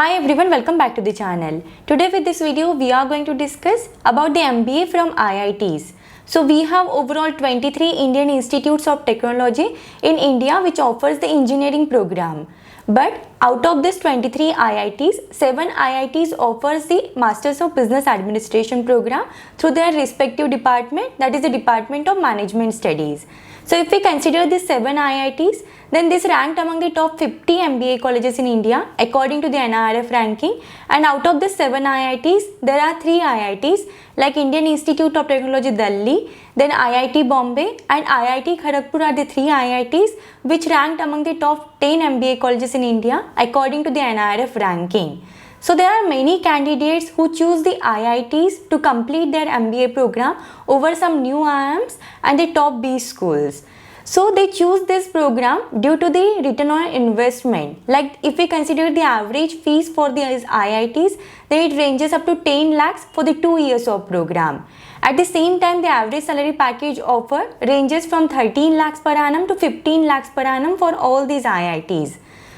Hi everyone, welcome back to the channel. Today with this video we are going to discuss about the MBA from IITs. So we have overall 23 Indian Institutes of Technology in India which offers the engineering program. But out of this 23 IITs, 7 IITs offers the Masters of Business Administration program through their respective department, that is the Department of Management Studies. So if we consider these 7 IITs, then this ranked among the top 50 MBA colleges in India according to the NIRF ranking, and out of the 7 IITs, there are 3 IITs like Indian Institute of Technology Delhi, then IIT Bombay and IIT Kharagpur are the 3 IITs which ranked among the top 10 MBA colleges in India according to the NIRF ranking. So there are many candidates who choose the IITs to complete their MBA program over some new IIMs and the top B schools. So they choose this program due to the return on investment. Like if we consider the average fees for these IITs, then it ranges up to 10 lakhs for the 2 years of program. At the same time, the average salary package offer ranges from 13 lakhs per annum to 15 lakhs per annum for all these IITs.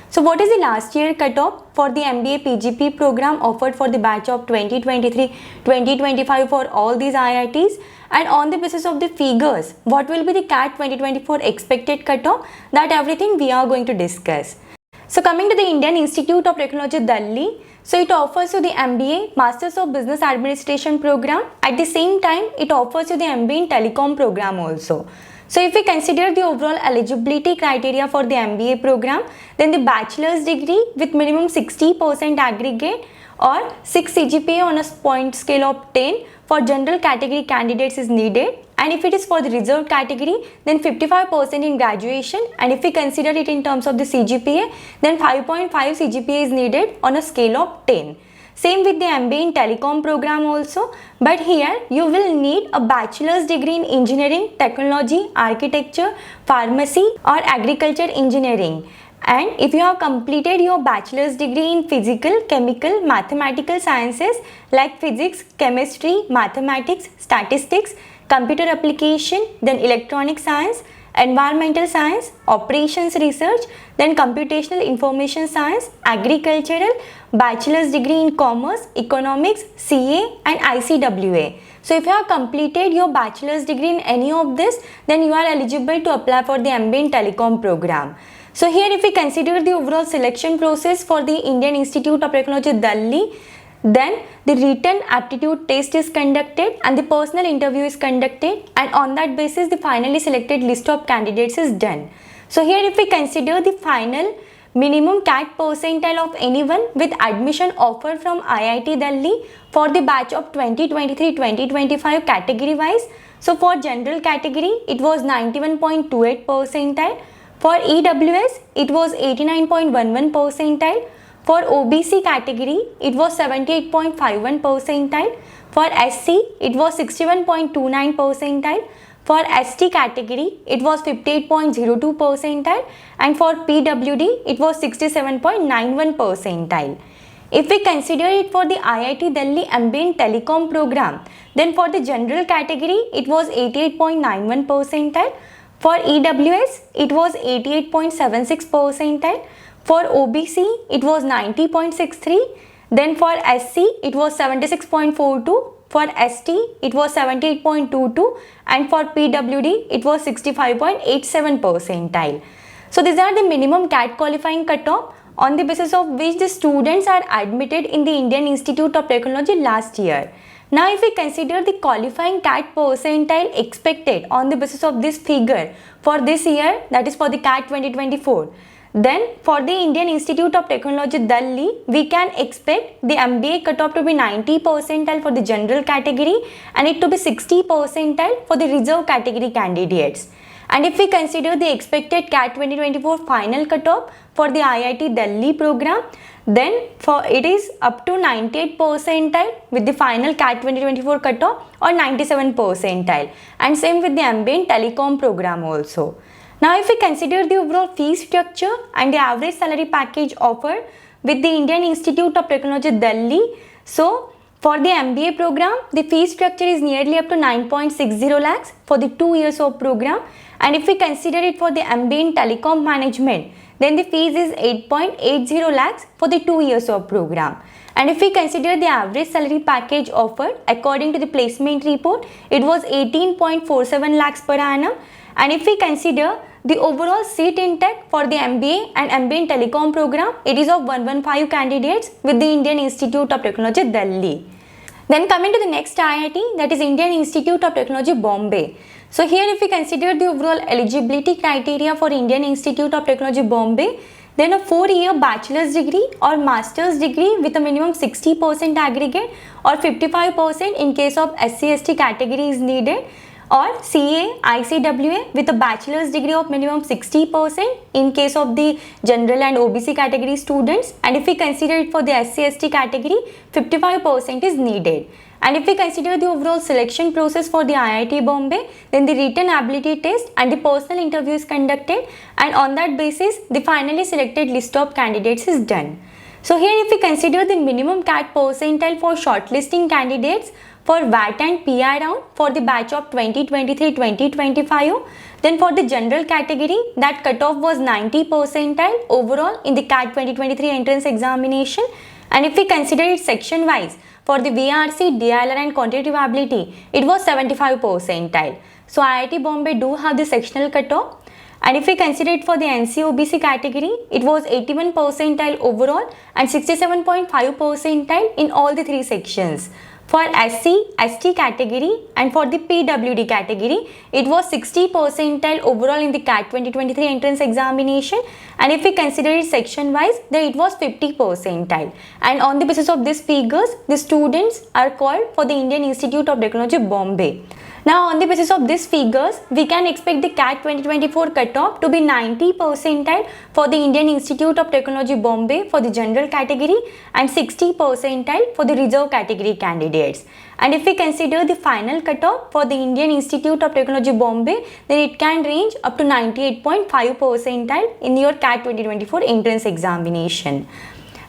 So what is the last year cutoff for the MBA PGP program offered for the batch of 2023-2025 for all these IITs? And on the basis of the figures, what will be the CAT 2024 expected cutoff? That everything we are going to discuss. So coming to the Indian Institute of Technology Delhi, so it offers you the MBA Masters of Business Administration program. At the same time, it offers you the MBA in Telecom program also. So if we consider the overall eligibility criteria for the MBA program, then the bachelor's degree with minimum 60% aggregate or 6 CGPA on a point scale of 10 for general category candidates is needed, and if it is for the reserved category, then 55% in graduation, and if we consider it in terms of the CGPA, then 5.5 CGPA is needed on a scale of 10. Same with the MBA in Telecom program also, but here you will need a bachelor's degree in engineering, technology, architecture, pharmacy or agriculture engineering. And if you have completed your bachelor's degree in physical, chemical, mathematical sciences like physics, chemistry, mathematics, statistics, computer application, then electronic science, environmental science, operations research, then computational information science, agricultural, bachelor's degree in commerce, economics, CA and ICWA. So if you have completed your bachelor's degree in any of this, then you are eligible to apply for the MBA in Telecom program. So here if we consider the overall selection process for the Indian Institute of Technology Delhi, then the written aptitude test is conducted and the personal interview is conducted, and on that basis the finally selected list of candidates is done. So here if we consider the final minimum CAT percentile of anyone with admission offer from IIT Delhi for the batch of 2023-2025 category wise. So for general category it was 91.28 percentile, for EWS it was 89.11 percentile, for OBC category it was 78.51 percentile, for SC it was 61.29 percentile, for ST category it was 58.02 percentile, and for PWD it was 67.91 percentile. If we consider it for the IIT Delhi MBA in Telecom program, then for the general category it was 88.91 percentile, for EWS it was 88.76 percentile, for OBC it was 90.63, then for SC it was 76.42, for ST it was 78.22, and for PWD it was 65.87 percentile. So these are the minimum CAT qualifying cutoff on the basis of which the students are admitted in the Indian Institute of Technology last year. Now if we consider the qualifying CAT percentile expected on the basis of this figure for this year, that is for the CAT 2024, then for the Indian Institute of Technology Delhi, we can expect the MBA cutoff to be 90 percentile for the general category and it to be 60 percentile for the reserve category candidates. And if we consider the expected CAT 2024 final cutoff for the IIT Delhi program, then for it is up to 98 percentile with the final CAT 2024 cutoff or 97 percentile, and same with the MBA in Telecom program also. Now if we consider the overall fee structure and the average salary package offered with the Indian Institute of Technology Delhi, so for the MBA program the fee structure is nearly up to 9.60 lakhs for the 2 years of program, and if we consider it for the MBA in Telecom Management, then the fees is 8.80 lakhs for the 2 years of program. And if we consider the average salary package offered according to the placement report, it was 18.47 lakhs per annum. And if we consider the overall seat intake for the MBA and MBA in Telecom program, it is of 115 candidates with the Indian Institute of Technology, Delhi. Then coming to the next IIT, that is Indian Institute of Technology, Bombay. So here if we consider the overall eligibility criteria for Indian Institute of Technology, Bombay, then a 4-year bachelor's degree or master's degree with a minimum 60% aggregate or 55% in case of SC/ST category is needed, or CA, ICWA with a bachelor's degree of minimum 60% in case of the general and OBC category students, and if we consider it for the SC/ST category, 55% is needed. And if we consider the overall selection process for the IIT Bombay, then the written ability test and the personal interview is conducted, and on that basis the finally selected list of candidates is done. So here if we consider the minimum CAT percentile for shortlisting candidates for VAT and PI round for the batch of 2023-2025, then for the general category that cutoff was 90 percentile overall in the CAT 2023 entrance examination, and if we consider it section wise, for the VRC, DLR and quantitative ability, it was 75 percentile. So IIT Bombay do have the sectional cutoff. And if we consider it for the NC/OBC category, it was 81 percentile overall and 67.5 percentile in all the 3 sections. For SC/ST category and for the PWD category, it was 60 percentile overall in the CAT 2023 entrance examination, and if we consider it section wise, then it was 50 percentile. And on the basis of these figures, the students are called for the Indian Institute of Technology, Bombay. Now on the basis of these figures, we can expect the CAT 2024 cutoff to be 90 percentile for the Indian Institute of Technology, Bombay for the general category and 60 percentile for the reserve category candidates. And if we consider the final cutoff for the Indian Institute of Technology, Bombay, then it can range up to 98.5 percentile in your CAT 2024 entrance examination.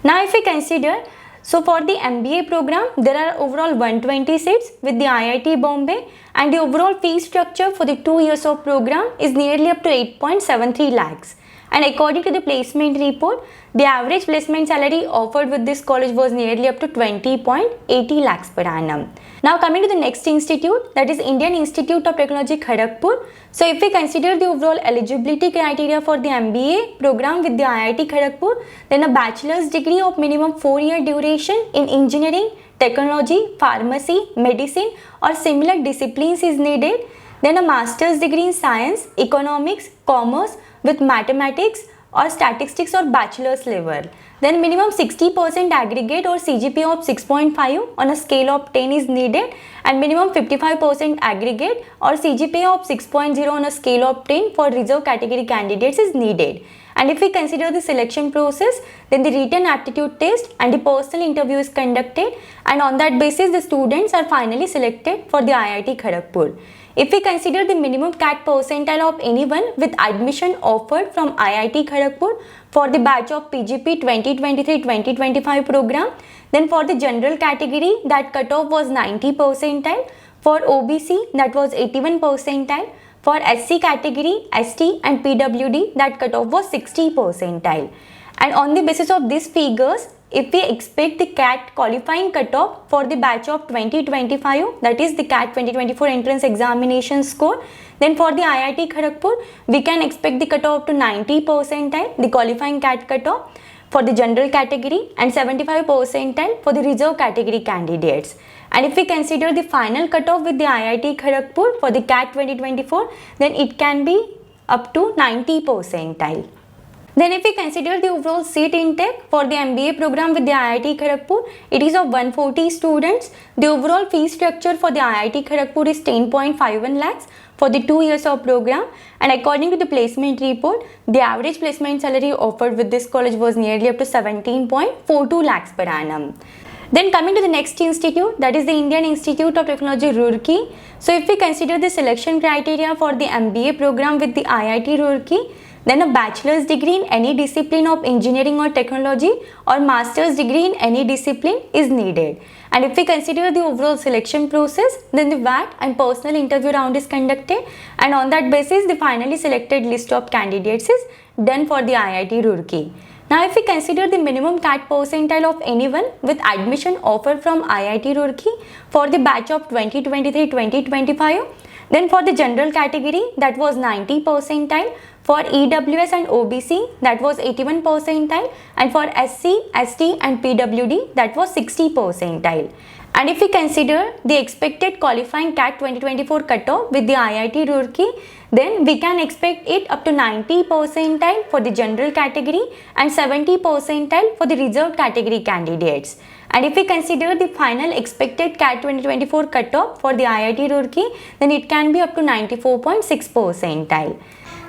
Now if we consider, so for the MBA program, there are overall 120 seats with the IIT Bombay, and the overall fee structure for the 2 years of program is nearly up to 8.73 lakhs. And according to the placement report, the average placement salary offered with this college was nearly up to 20.80 lakhs per annum. Now coming to the next institute, that is Indian Institute of Technology, Kharagpur. So if we consider the overall eligibility criteria for the MBA program with the IIT Kharagpur, then a bachelor's degree of minimum 4-year duration in engineering, technology, pharmacy, medicine or similar disciplines is needed. Then a master's degree in science, economics, commerce with mathematics or statistics or bachelor's level. Then minimum 60% aggregate or CGPA of 6.5 on a scale of 10 is needed, and minimum 55% aggregate or CGPA of 6.0 on a scale of 10 for reserve category candidates is needed. And if we consider the selection process, then the written aptitude test and the personal interview is conducted, and on that basis the students are finally selected for the IIT Kharagpur. If we consider the minimum CAT percentile of anyone with admission offered from IIT Kharagpur for the batch of PGP 2023-2025 program, then for the general category that cutoff was 90 percentile, for OBC that was 81 percentile, for SC category, ST and PWD that cutoff was 60 percentile. And on the basis of these figures, if we expect the CAT qualifying cutoff for the batch of 2025, that is the CAT 2024 entrance examination score, then for the IIT Kharagpur, we can expect the cutoff to 90 percentile, the qualifying CAT cutoff for the general category, and 75 percentile for the reserve category candidates. And if we consider the final cutoff with the IIT Kharagpur for the CAT 2024, then it can be up to 90 percentile. Then if we consider the overall seat intake for the MBA program with the IIT Kharagpur, it is of 140 students. The overall fee structure for the IIT Kharagpur is 10.51 lakhs for the 2 years of program, and according to the placement report, the average placement salary offered with this college was nearly up to 17.42 lakhs per annum. Then coming to the next institute, that is the Indian Institute of Technology, Roorkee. So if we consider the selection criteria for the MBA program with the IIT Roorkee, then a bachelor's degree in any discipline of engineering or technology or master's degree in any discipline is needed. And if we consider the overall selection process, then the VAT and personal interview round is conducted, and on that basis the finally selected list of candidates is done for the IIT Roorkee. Now if we consider the minimum CAT percentile of anyone with admission offer from IIT Roorkee for the batch of 2023-2025, then for the general category that was 90 percentile, for EWS and OBC that was 81 percentile, and for SC, ST and PWD that was 60 percentile. And if we consider the expected qualifying CAT 2024 cutoff with the IIT Roorkee, then we can expect it up to 90 percentile for the general category and 70 percentile for the reserved category candidates. And if we consider the final expected CAT 2024 cutoff for the IIT Roorkee, then it can be up to 94.6 percentile.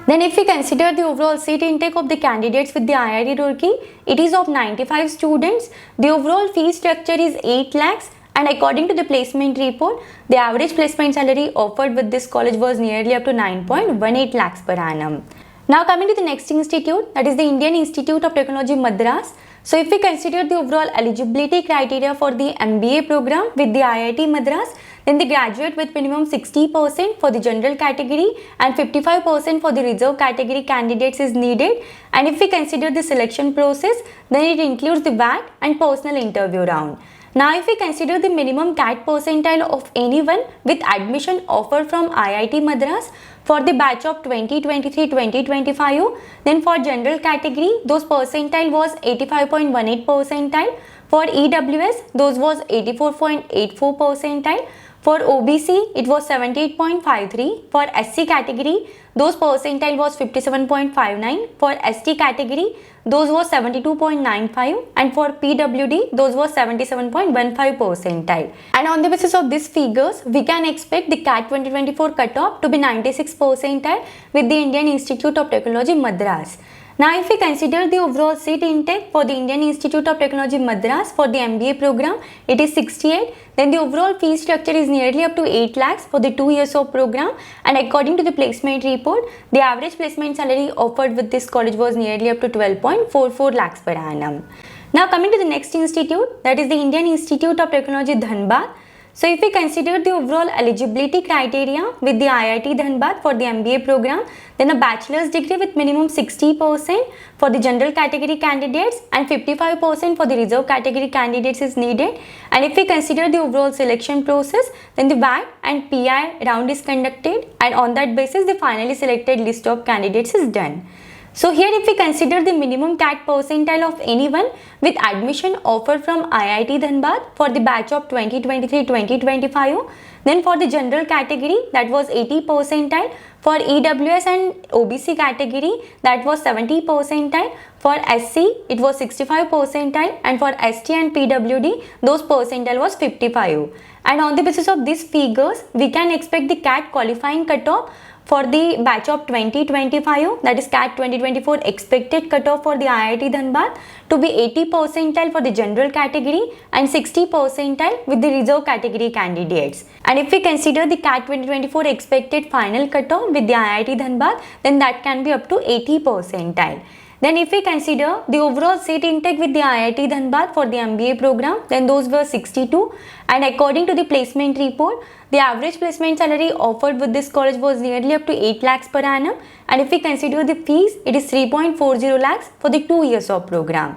Then if we consider the overall seat intake of the candidates with the IIT Roorkee, it is of 95 students. The overall fee structure is 8 lakhs. And according to the placement report, the average placement salary offered with this college was nearly up to 9.18 lakhs per annum. Now coming to the next institute, that is the Indian Institute of Technology Madras. So if we consider the overall eligibility criteria for the MBA program with the IIT Madras, then the graduate with minimum 60% for the general category and 55% for the reserve category candidates is needed. And if we consider the selection process, then it includes the VAT and personal interview round. Now if we consider the minimum CAT percentile of anyone with admission offer from IIT Madras for the batch of 2023-2025, then for general category those percentile was 85.18 percentile, for EWS those was 84.84 percentile, for OBC it was 78.53, for SC category those percentile was 57.59, for ST category those was 72.95, and for PWD those was 77.15 percentile. And on the basis of these figures, we can expect the CAT 2024 cutoff to be 96 percentile with the Indian Institute of Technology Madras. Now if we consider the overall seat intake for the Indian Institute of Technology Madras for the MBA program, it is 68. Then the overall fee structure is nearly up to 8 lakhs for the 2 years of program, and according to the placement report, the average placement salary offered with this college was nearly up to 12.44 lakhs per annum. Now coming to the next institute, that is the Indian Institute of Technology Dhanbad. So if we consider the overall eligibility criteria with the IIT Dhanbad for the MBA program, then a bachelor's degree with minimum 60% for the general category candidates and 55% for the reserve category candidates is needed. And if we consider the overall selection process, then the VAT and PI round is conducted, and on that basis the finally selected list of candidates is done. So here if we consider the minimum CAT percentile of anyone with admission offered from IIT Dhanbad for the batch of 2023-2025, then for the general category that was 80 percentile, for EWS and OBC category that was 70 percentile, for SC it was 65 percentile, and for ST and PWD those percentile was 55. And on the basis of these figures, we can expect the CAT qualifying cutoff for the batch of 2025, that is CAT 2024 expected cutoff for the IIT Dhanbad to be 80 percentile for the general category and 60 percentile with the reserve category candidates. And if we consider the CAT 2024 expected final cutoff with the IIT Dhanbad, then that can be up to 80 percentile. Then if we consider the overall seat intake with the IIT Dhanbad for the MBA program, then those were 62, and according to the placement report, the average placement salary offered with this college was nearly up to 8 lakhs per annum, and if we consider the fees, it is 3.40 lakhs for the 2 years of program.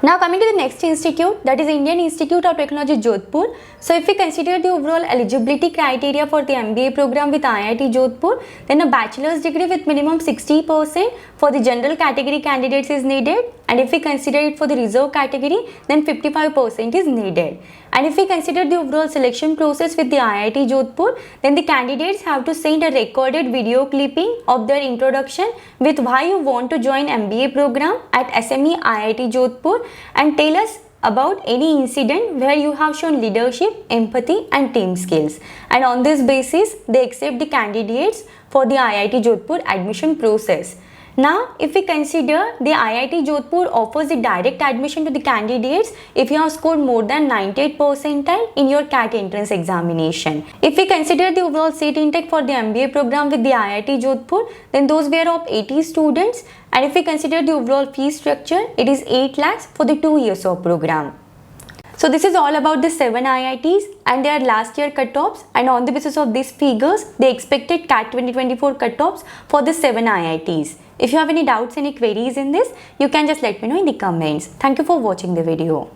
Now coming to the next institute, that is Indian Institute of Technology Jodhpur. So if we consider the overall eligibility criteria for the MBA program with IIT Jodhpur, then a bachelor's degree with minimum 60% for the general category candidates is needed, and if we consider it for the reserve category, then 55% is needed. And if we consider the overall selection process with the IIT Jodhpur, then the candidates have to send a recorded video clipping of their introduction with why you want to join MBA program at SME IIT Jodhpur, and tell us about any incident where you have shown leadership, empathy and team skills. And on this basis, they accept the candidates for the IIT Jodhpur admission process. Now, if we consider the IIT Jodhpur offers the direct admission to the candidates if you have scored more than 98 percentile in your CAT entrance examination. If we consider the overall seat intake for the MBA program with the IIT Jodhpur, then those were of 80 students, and if we consider the overall fee structure, it is 8 lakhs for the 2 years of program. So this is all about the 7 IITs and their last year cutoffs, and on the basis of these figures, they expected CAT 2024 cutoffs for the 7 IITs. If you have any doubts, any queries in this, you can just let me know in the comments. Thank you for watching the video.